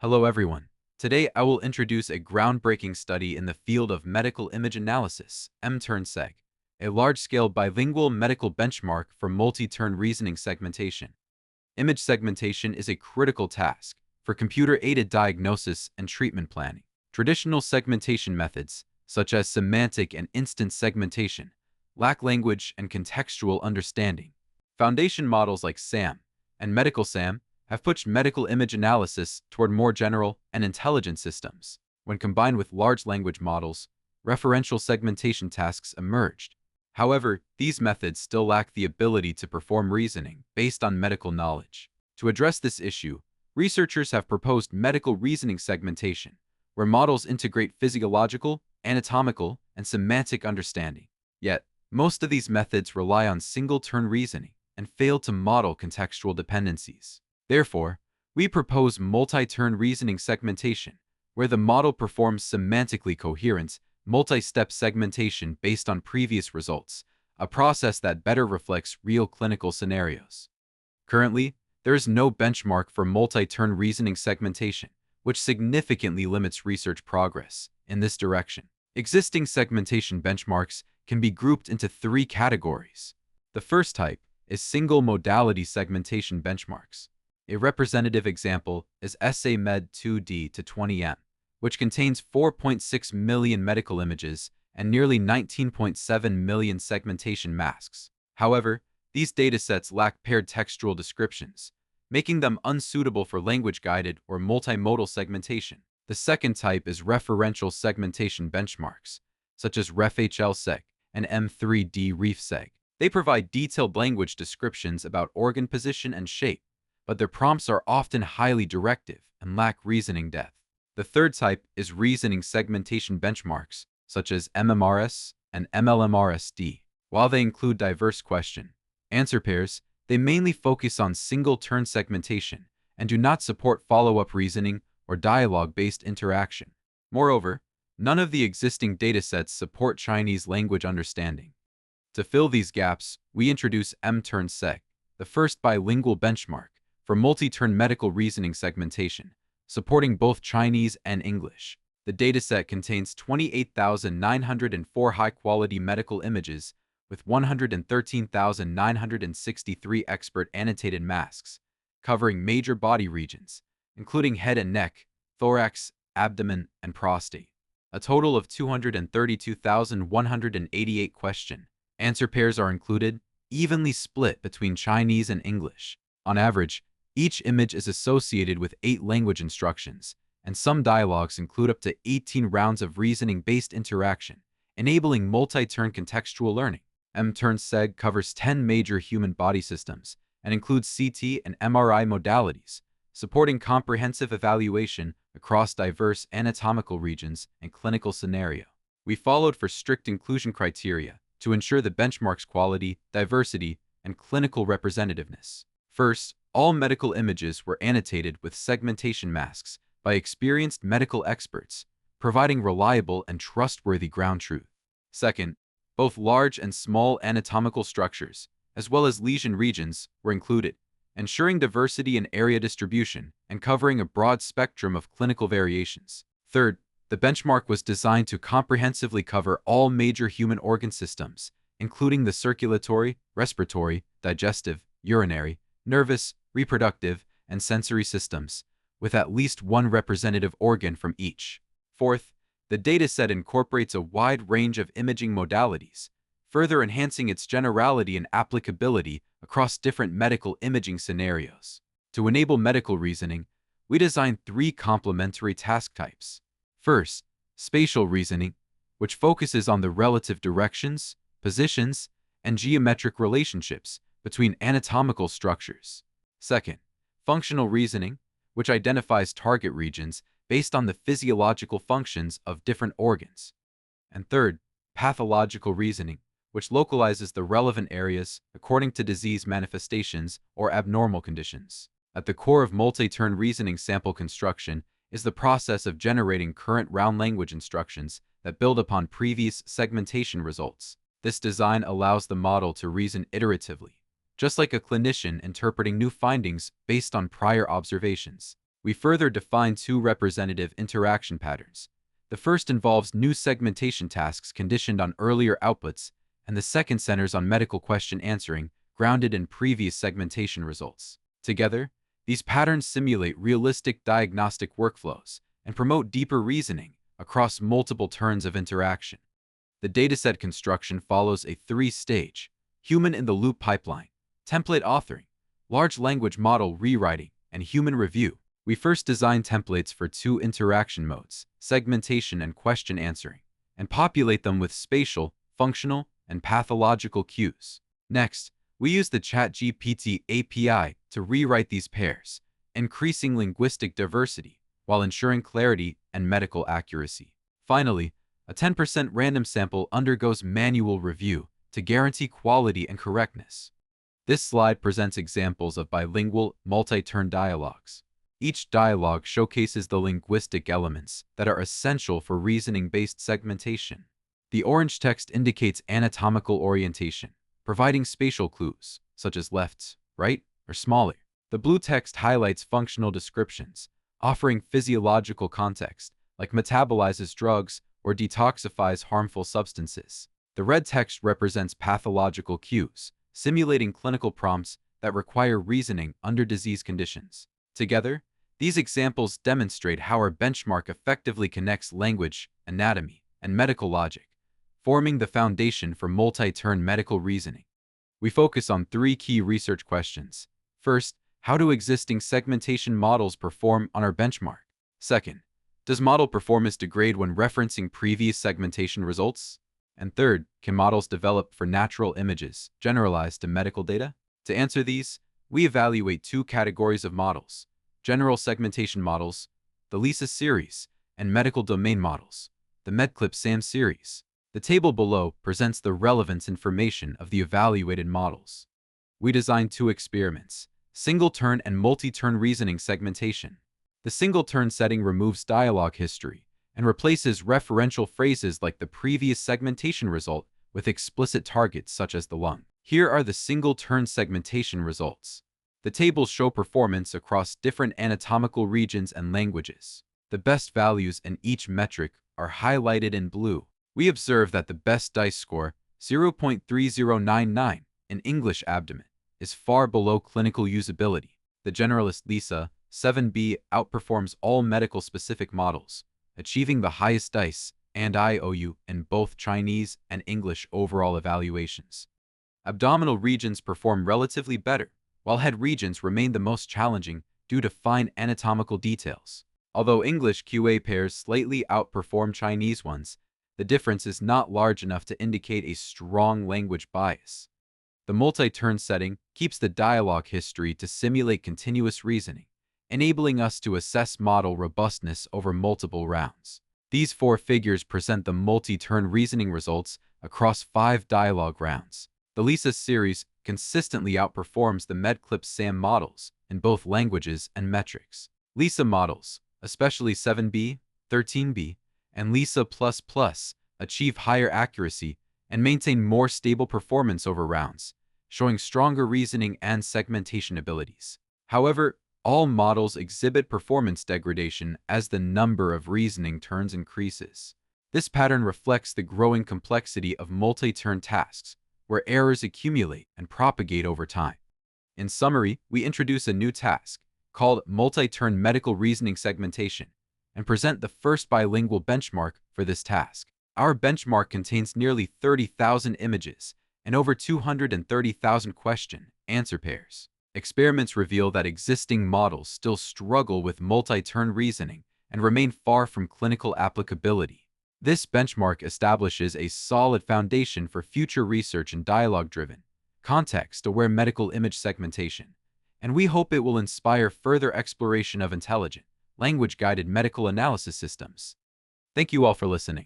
Hello everyone. Today I will introduce a groundbreaking study in the field of medical image analysis, MTurn-Seg, a large-scale bilingual medical benchmark for multi-turn reasoning segmentation. Image segmentation is a critical task for computer-aided diagnosis and treatment planning. Traditional segmentation methods, such as semantic and instant segmentation, lack language and contextual understanding. Foundation models like SAM and Medical SAM have pushed medical image analysis toward more general and intelligent systems. When combined with large language models, referential segmentation tasks emerged. However, these methods still lack the ability to perform reasoning based on medical knowledge. To address this issue, researchers have proposed medical reasoning segmentation, where models integrate physiological, anatomical, and semantic understanding. Yet, most of these methods rely on single-turn reasoning and fail to model contextual dependencies. Therefore, we propose multi-turn reasoning segmentation, where the model performs semantically coherent, multi-step segmentation based on previous results, a process that better reflects real clinical scenarios. Currently, there is no benchmark for multi-turn reasoning segmentation, which significantly limits research progress in this direction. Existing segmentation benchmarks can be grouped into three categories. The first type is single-modality segmentation benchmarks. A representative example is SAMed 2D-20M, which contains 4.6 million medical images and nearly 19.7 million segmentation masks. However, these datasets lack paired textual descriptions, making them unsuitable for language-guided or multimodal segmentation. The second type is referential segmentation benchmarks, such as RefHL-Seg and M3D-Ref-Seg. They provide detailed language descriptions about organ position and shape, but their prompts are often highly directive and lack reasoning depth. The third type is reasoning segmentation benchmarks, such as MMRS and MLMRSD. While they include diverse question-answer pairs, they mainly focus on single-turn segmentation and do not support follow-up reasoning or dialogue-based interaction. Moreover, none of the existing datasets support Chinese language understanding. To fill these gaps, we introduce MTurn-Seg, the first bilingual benchmark for multi-turn medical reasoning segmentation, supporting both Chinese and English. The dataset contains 28,904 high-quality medical images with 113,963 expert annotated masks, covering major body regions, including head and neck, thorax, abdomen, and prostate. A total of 232,188 question-answer pairs are included, evenly split between Chinese and English. On average, each image is associated with 8 language instructions, and some dialogues include up to 18 rounds of reasoning-based interaction, enabling multi-turn contextual learning. MTurn-Seg covers 10 major human body systems and includes CT and MRI modalities, supporting comprehensive evaluation across diverse anatomical regions and clinical scenario. We followed for strict inclusion criteria to ensure the benchmark's quality, diversity, and clinical representativeness. First, all medical images were annotated with segmentation masks by experienced medical experts, providing reliable and trustworthy ground truth. Second, both large and small anatomical structures, as well as lesion regions, were included, ensuring diversity in area distribution and covering a broad spectrum of clinical variations. Third, the benchmark was designed to comprehensively cover all major human organ systems, including the circulatory, respiratory, digestive, urinary, nervous, reproductive, and sensory systems, with at least one representative organ from each. Fourth, the dataset incorporates a wide range of imaging modalities, further enhancing its generality and applicability across different medical imaging scenarios. To enable medical reasoning, we designed 3 complementary task types. First, spatial reasoning, which focuses on the relative directions, positions, and geometric relationships between anatomical structures. Second, functional reasoning, which identifies target regions based on the physiological functions of different organs. And third, pathological reasoning, which localizes the relevant areas according to disease manifestations or abnormal conditions. At the core of multi-turn reasoning sample construction is the process of generating current round language instructions that build upon previous segmentation results. This design allows the model to reason iteratively, just like a clinician interpreting new findings based on prior observations. We further define two representative interaction patterns. The first involves new segmentation tasks conditioned on earlier outputs, and the second centers on medical question answering, grounded in previous segmentation results. Together, these patterns simulate realistic diagnostic workflows and promote deeper reasoning across multiple turns of interaction. The dataset construction follows a three-stage, human-in-the-loop pipeline: template authoring, large language model rewriting, and human review. We first design templates for two interaction modes, segmentation and question answering, and populate them with spatial, functional, and pathological cues. Next, we use the ChatGPT API to rewrite these pairs, increasing linguistic diversity while ensuring clarity and medical accuracy. Finally, a 10% random sample undergoes manual review to guarantee quality and correctness. This slide presents examples of bilingual, multi-turn dialogues. Each dialogue showcases the linguistic elements that are essential for reasoning-based segmentation. The orange text indicates anatomical orientation, providing spatial clues, such as left, right, or smaller. The blue text highlights functional descriptions, offering physiological context, like metabolizes drugs or detoxifies harmful substances. The red text represents pathological cues, simulating clinical prompts that require reasoning under disease conditions. Together, these examples demonstrate how our benchmark effectively connects language, anatomy, and medical logic, forming the foundation for multi-turn medical reasoning. We focus on three key research questions. First, how do existing segmentation models perform on our benchmark? Second, does model performance degrade when referencing previous segmentation results? And third, can models developed for natural images generalize to medical data? To answer these, we evaluate two categories of models: general segmentation models, the LISA series, and medical domain models, the MedClip-SAM series. The table below presents the relevance information of the evaluated models. We designed two experiments: single-turn and multi-turn reasoning segmentation. The single-turn setting removes dialogue history and replaces referential phrases like the previous segmentation result with explicit targets such as the lung. Here are the single-turn segmentation results. The tables show performance across different anatomical regions and languages. The best values in each metric are highlighted in blue. We observe that the best DICE score, 0.3099, in English abdomen, is far below clinical usability. The generalist LISA 7B outperforms all medical-specific models, achieving the highest DICE and IOU in both Chinese and English overall evaluations. Abdominal regions perform relatively better, while head regions remain the most challenging due to fine anatomical details. Although English QA pairs slightly outperform Chinese ones, the difference is not large enough to indicate a strong language bias. The multi-turn setting keeps the dialogue history to simulate continuous reasoning, enabling us to assess model robustness over multiple rounds. These four figures present the multi-turn reasoning results across 5 dialogue rounds. The LISA series consistently outperforms the MedClip-SAM models in both languages and metrics. LISA models, especially 7B, 13B, and LISA++, achieve higher accuracy and maintain more stable performance over rounds, showing stronger reasoning and segmentation abilities. However, all models exhibit performance degradation as the number of reasoning turns increases. This pattern reflects the growing complexity of multi-turn tasks, where errors accumulate and propagate over time. In summary, we introduce a new task, called multi-turn medical reasoning segmentation, and present the first bilingual benchmark for this task. Our benchmark contains nearly 30,000 images and over 230,000 question-answer pairs. Experiments reveal that existing models still struggle with multi-turn reasoning and remain far from clinical applicability. This benchmark establishes a solid foundation for future research in dialogue-driven, context-aware medical image segmentation, and we hope it will inspire further exploration of intelligent, language-guided medical analysis systems. Thank you all for listening.